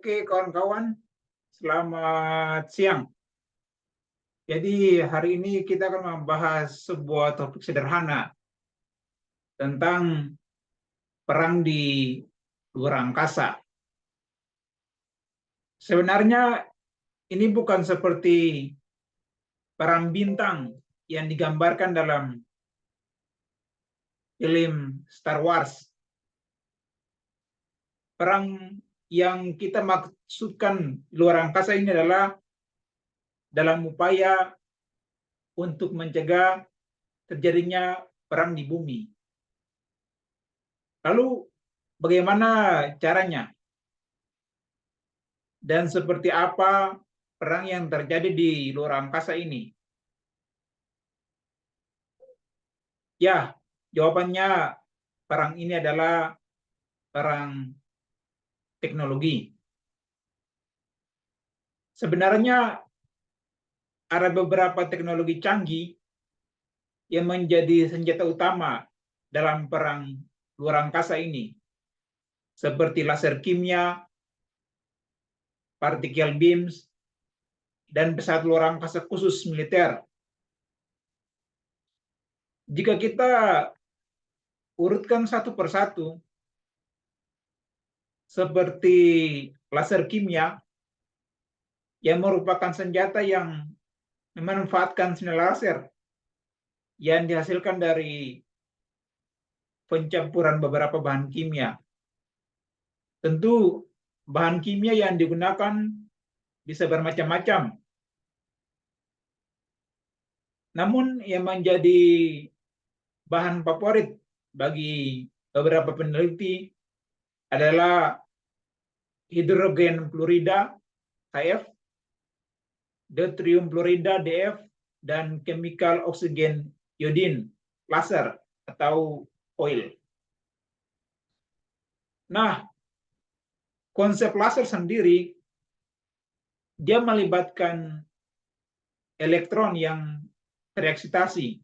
Oke, kawan-kawan, selamat siang. Jadi hari ini kita akan membahas sebuah topik sederhana tentang perang di luar angkasa. Sebenarnya ini bukan seperti perang bintang yang digambarkan dalam film Star Wars. Perang yang kita maksudkan luar angkasa ini adalah dalam upaya untuk mencegah terjadinya perang di bumi. Lalu bagaimana caranya? Dan seperti apa perang yang terjadi di luar angkasa ini? Ya, jawabannya perang ini adalah perang teknologi. Sebenarnya ada beberapa teknologi canggih yang menjadi senjata utama dalam perang luar angkasa ini, seperti laser kimia, particle beams, dan pesawat luar angkasa khusus militer. Jika kita urutkan satu persatu, seperti laser kimia yang merupakan senjata yang memanfaatkan sinar laser yang dihasilkan dari pencampuran beberapa bahan kimia. Tentu bahan kimia yang digunakan bisa bermacam-macam. Namun yang menjadi bahan favorit bagi beberapa peneliti adalah hidrogen fluorida HF, deuterium fluorida DF, dan chemical oxygen iodine laser atau oil. Nah, konsep laser sendiri dia melibatkan elektron yang tereksitasi.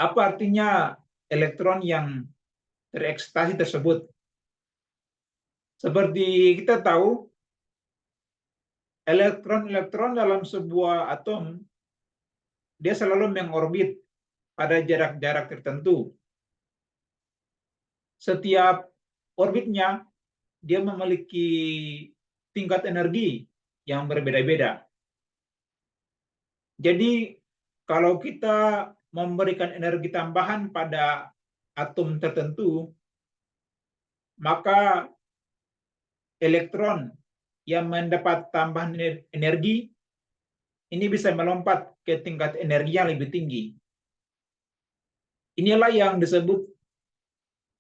Apa artinya elektron yang tereksitasi tersebut? Seperti kita tahu, elektron-elektron dalam sebuah atom dia selalu mengorbit pada jarak-jarak tertentu. Setiap orbitnya dia memiliki tingkat energi yang berbeda-beda. Jadi kalau kita memberikan energi tambahan pada atom tertentu, maka elektron yang mendapat tambahan energi ini bisa melompat ke tingkat energi yang lebih tinggi. Inilah yang disebut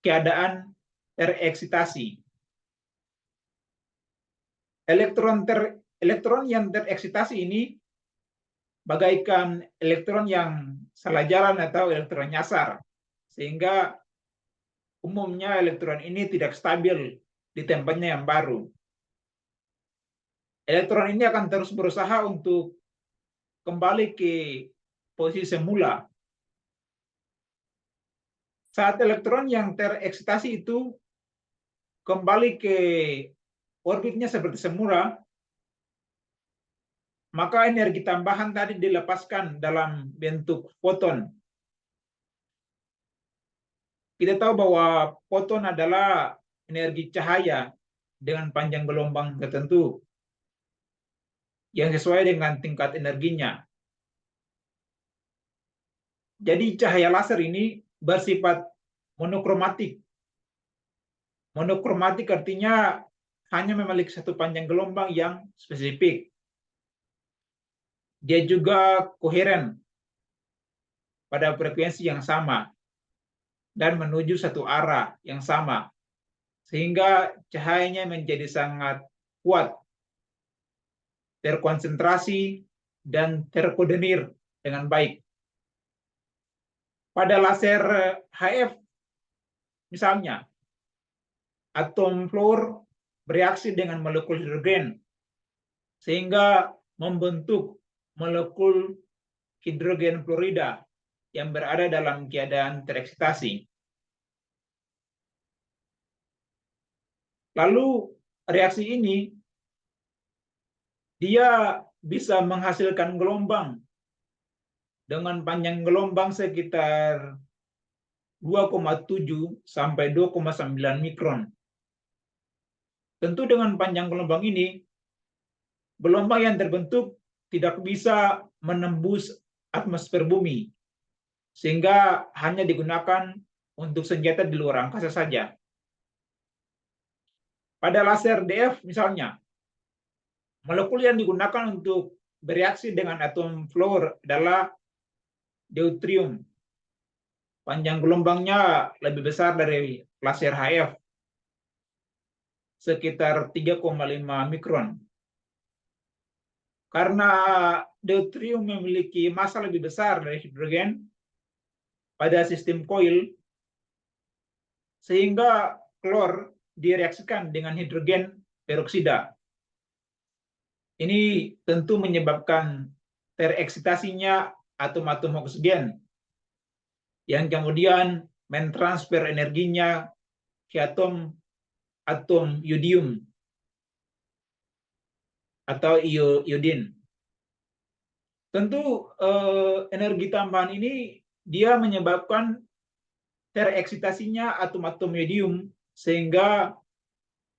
keadaan tereksitasi. Elektron yang tereksitasi ini bagaikan elektron yang salah jalan atau elektron nyasar, sehingga umumnya elektron ini tidak stabil di tempatnya yang baru. Elektron ini akan terus berusaha untuk kembali ke posisi semula. Saat elektron yang tereksitasi itu kembali ke orbitnya seperti semula, maka energi tambahan tadi dilepaskan dalam bentuk foton. Kita tahu bahwa foton adalah energi cahaya dengan panjang gelombang tertentu yang sesuai dengan tingkat energinya. Jadi cahaya laser ini bersifat monokromatik. Monokromatik artinya hanya memiliki satu panjang gelombang yang spesifik. Dia juga koheren pada frekuensi yang sama dan menuju satu arah yang sama, sehingga cahayanya menjadi sangat kuat, terkonsentrasi, dan terkoordinir dengan baik. Pada laser HF, misalnya, atom fluor bereaksi dengan molekul hidrogen, sehingga membentuk molekul hidrogen fluorida yang berada dalam keadaan tereksitasi. Lalu reaksi ini dia bisa menghasilkan gelombang dengan panjang gelombang sekitar 2,7 sampai 2,9 mikron. Tentu dengan panjang gelombang ini, gelombang yang terbentuk tidak bisa menembus atmosfer bumi, sehingga hanya digunakan untuk senjata di luar angkasa saja. Pada laser DF misalnya, molekul yang digunakan untuk bereaksi dengan atom fluor adalah deuterium. Panjang gelombangnya lebih besar dari laser HF, sekitar 3,5 mikron. Karena deuterium memiliki massa lebih besar dari hidrogen pada sistem koil, sehingga klor direaksikan dengan hidrogen peroksida. Ini tentu menyebabkan tereksitasinya atom-atom oksigen yang kemudian mentransfer energinya ke atom yodium atau iodin. Tentu energi tambahan ini dia menyebabkan tereksitasinya atom-atom yodium sehingga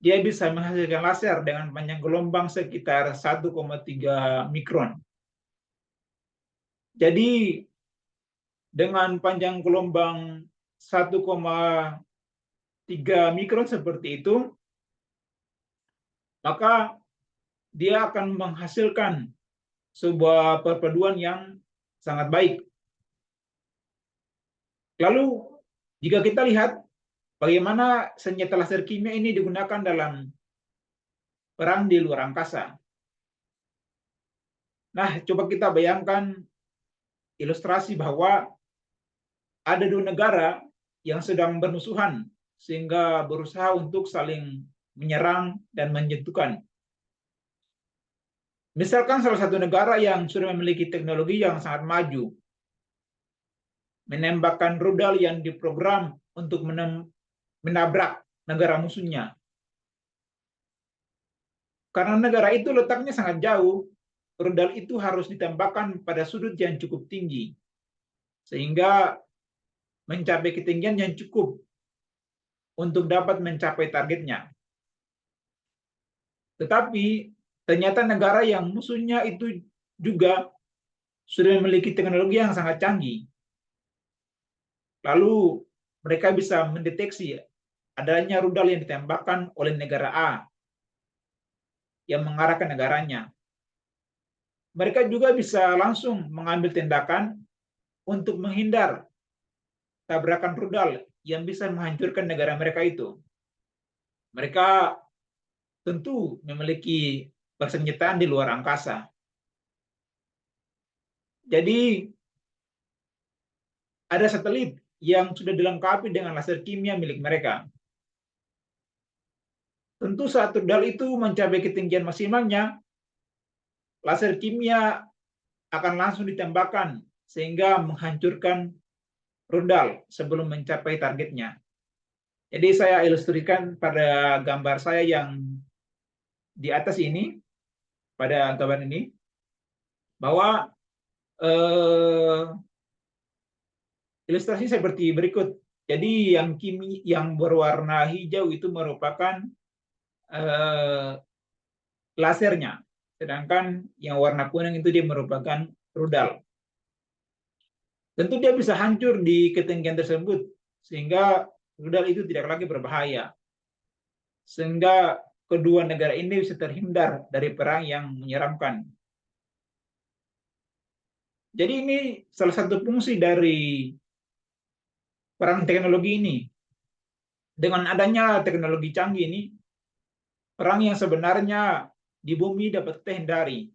dia bisa menghasilkan laser dengan panjang gelombang sekitar 1,3 mikron. Jadi dengan panjang gelombang 1,3 mikron seperti itu, maka dia akan menghasilkan sebuah perpaduan yang sangat baik. Lalu jika kita lihat bagaimana senjata laser kimia ini digunakan dalam perang di luar angkasa. Nah, coba kita bayangkan ilustrasi bahwa ada dua negara yang sedang bermusuhan sehingga berusaha untuk saling menyerang dan menjatuhkan. Misalkan salah satu negara yang sudah memiliki teknologi yang sangat maju, menembakkan rudal yang diprogram untuk menabrak negara musuhnya. Karena negara itu letaknya sangat jauh, rudal itu harus ditembakkan pada sudut yang cukup tinggi, sehingga mencapai ketinggian yang cukup untuk dapat mencapai targetnya. Tetapi ternyata negara yang musuhnya itu juga sudah memiliki teknologi yang sangat canggih. Lalu mereka bisa mendeteksi adanya rudal yang ditembakkan oleh negara A yang mengarah ke negaranya. Mereka juga bisa langsung mengambil tindakan untuk menghindar tabrakan rudal yang bisa menghancurkan negara mereka itu. Mereka tentu memiliki persenjataan di luar angkasa. Jadi ada satelit yang sudah dilengkapi dengan laser kimia milik mereka. Tentu saat rudal itu mencapai ketinggian maksimalnya, laser kimia akan langsung ditembakkan sehingga menghancurkan rudal sebelum mencapai targetnya. Jadi saya ilustrasikan pada gambar saya yang di atas ini, pada gambar ini, bahwa ilustrasi seperti berikut. Jadi yang berwarna hijau itu merupakan lasernya, sedangkan yang warna kuning itu dia merupakan rudal. Tentu dia bisa hancur di ketinggian tersebut, sehingga rudal itu tidak lagi berbahaya. Sehingga kedua negara ini bisa terhindar dari perang yang menyeramkan. Jadi ini salah satu fungsi dari perang teknologi ini. Dengan adanya teknologi canggih ini, perang yang sebenarnya di bumi dapat kita hindari.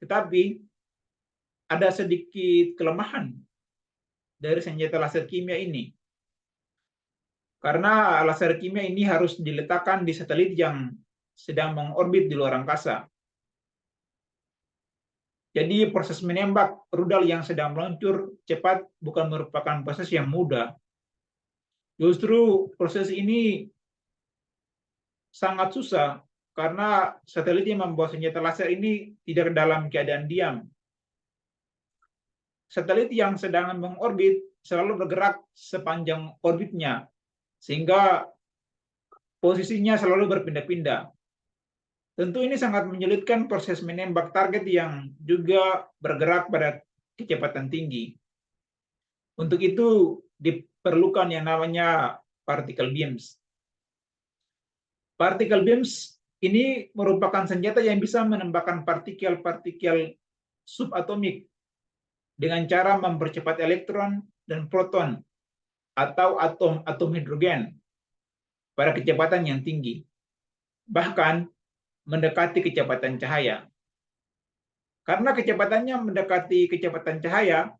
Tetapi ada sedikit kelemahan dari senjata laser kimia ini. Karena laser kimia ini harus diletakkan di satelit yang sedang mengorbit di luar angkasa. Jadi proses menembak rudal yang sedang meluncur cepat bukan merupakan proses yang mudah. Justru proses ini sangat susah karena satelit yang membawa senjata laser ini tidak dalam keadaan diam. Satelit yang sedang mengorbit selalu bergerak sepanjang orbitnya, sehingga posisinya selalu berpindah-pindah. Tentu ini sangat menyulitkan proses menembak target yang juga bergerak pada kecepatan tinggi. Untuk itu diperlukan yang namanya particle beams. Particle beams ini merupakan senjata yang bisa menembakkan partikel-partikel subatomik dengan cara mempercepat elektron dan proton atau atom-atom hidrogen pada kecepatan yang tinggi, bahkan mendekati kecepatan cahaya. Karena kecepatannya mendekati kecepatan cahaya,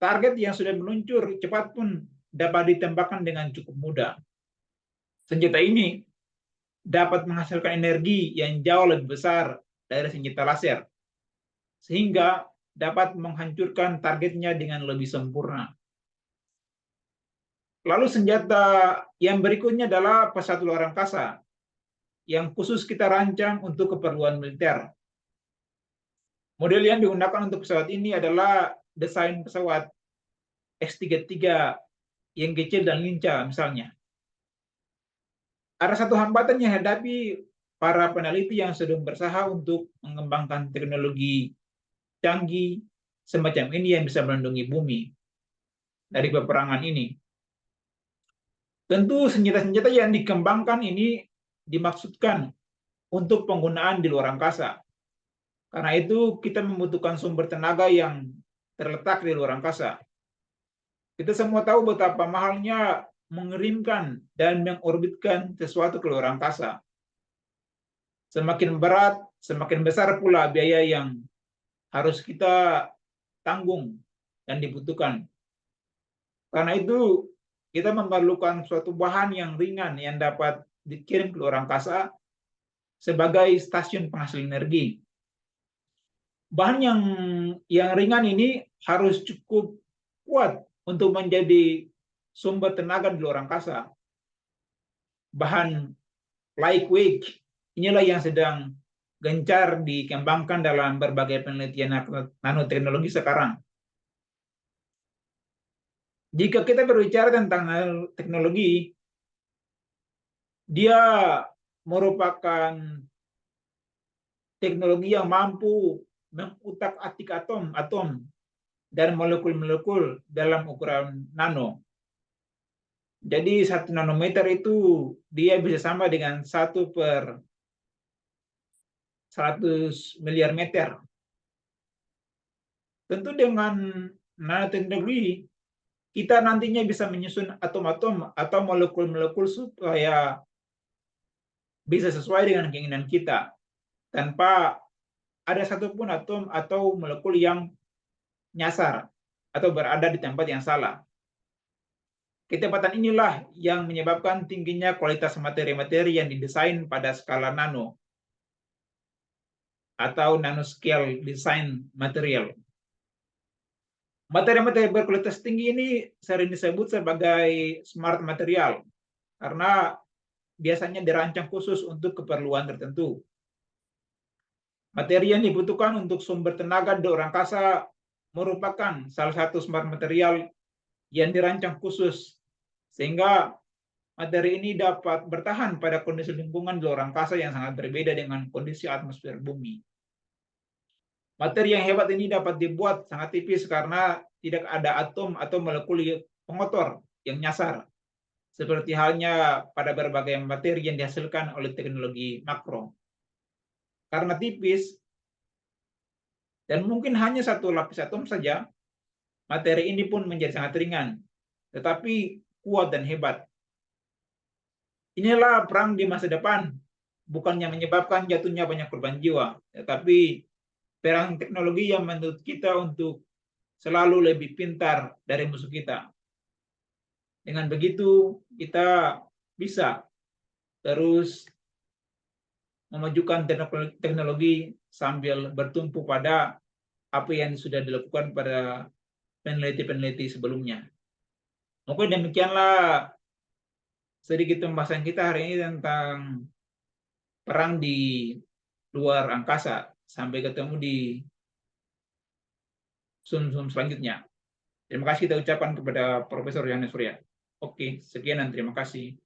target yang sudah meluncur cepat pun dapat ditembakkan dengan cukup mudah. Senjata ini dapat menghasilkan energi yang jauh lebih besar dari senjata laser, sehingga dapat menghancurkan targetnya dengan lebih sempurna. Lalu senjata yang berikutnya adalah pesawat luar angkasa, yang khusus kita rancang untuk keperluan militer. Model yang digunakan untuk pesawat ini adalah desain pesawat X-33 yang kecil dan lincah misalnya. Ada satu hambatan yang dihadapi para peneliti yang sedang berusaha untuk mengembangkan teknologi canggih semacam ini yang bisa melindungi bumi dari peperangan ini. Tentu senjata-senjata yang dikembangkan ini dimaksudkan untuk penggunaan di luar angkasa. Karena itu kita membutuhkan sumber tenaga yang terletak di luar angkasa. Kita semua tahu betapa mahalnya mengirimkan dan mengorbitkan sesuatu ke luar angkasa. Semakin berat, semakin besar pula biaya yang harus kita tanggung dan dibutuhkan. Karena itu kita memerlukan suatu bahan yang ringan yang dapat dikirim ke luar angkasa sebagai stasiun penghasil energi. Bahan yang ringan ini harus cukup kuat untuk menjadi sumber tenaga di luar angkasa. Bahan lightweight inilah yang sedang gencar dikembangkan dalam berbagai penelitian nanoteknologi sekarang. Jika kita berbicara tentang teknologi, dia merupakan teknologi yang mampu mengutak-atik atom dan molekul-molekul dalam ukuran nano. Jadi 1 nanometer itu dia bisa sama dengan 1/100 miliar meter. Tentu dengan nanoteknologi kita nantinya bisa menyusun atom-atom atau molekul-molekul supaya bisa sesuai dengan keinginan kita tanpa ada satupun atom atau molekul yang nyasar atau berada di tempat yang salah. Kecepatan inilah yang menyebabkan tingginya kualitas materi-materi yang didesain pada skala nano atau nanoscale design material. Materi-materi berkualitas tinggi ini sering disebut sebagai smart material karena biasanya dirancang khusus untuk keperluan tertentu. Materi yang dibutuhkan untuk sumber tenaga di luar angkasa merupakan salah satu smart material yang dirancang khusus sehingga materi ini dapat bertahan pada kondisi lingkungan di luar angkasa yang sangat berbeda dengan kondisi atmosfer bumi. Materi yang hebat ini dapat dibuat sangat tipis karena tidak ada atom atau molekul pengotor yang nyasar, seperti halnya pada berbagai materi yang dihasilkan oleh teknologi makro. Karena tipis dan mungkin hanya satu lapis atom saja, materi ini pun menjadi sangat ringan, tetapi kuat dan hebat. Inilah perang di masa depan, bukannya menyebabkan jatuhnya banyak korban jiwa, tetapi perang teknologi yang menuntut kita untuk selalu lebih pintar dari musuh kita. Dengan begitu, kita bisa terus memajukan teknologi sambil bertumpu pada apa yang sudah dilakukan pada peneliti-peneliti sebelumnya. Mungkin demikianlah sedikit pembahasan kita hari ini tentang perang di luar angkasa. Sampai ketemu di Zoom selanjutnya. Terima kasih kita ucapkan kepada Profesor Yohanes Surya. Oke, sekian dan terima kasih.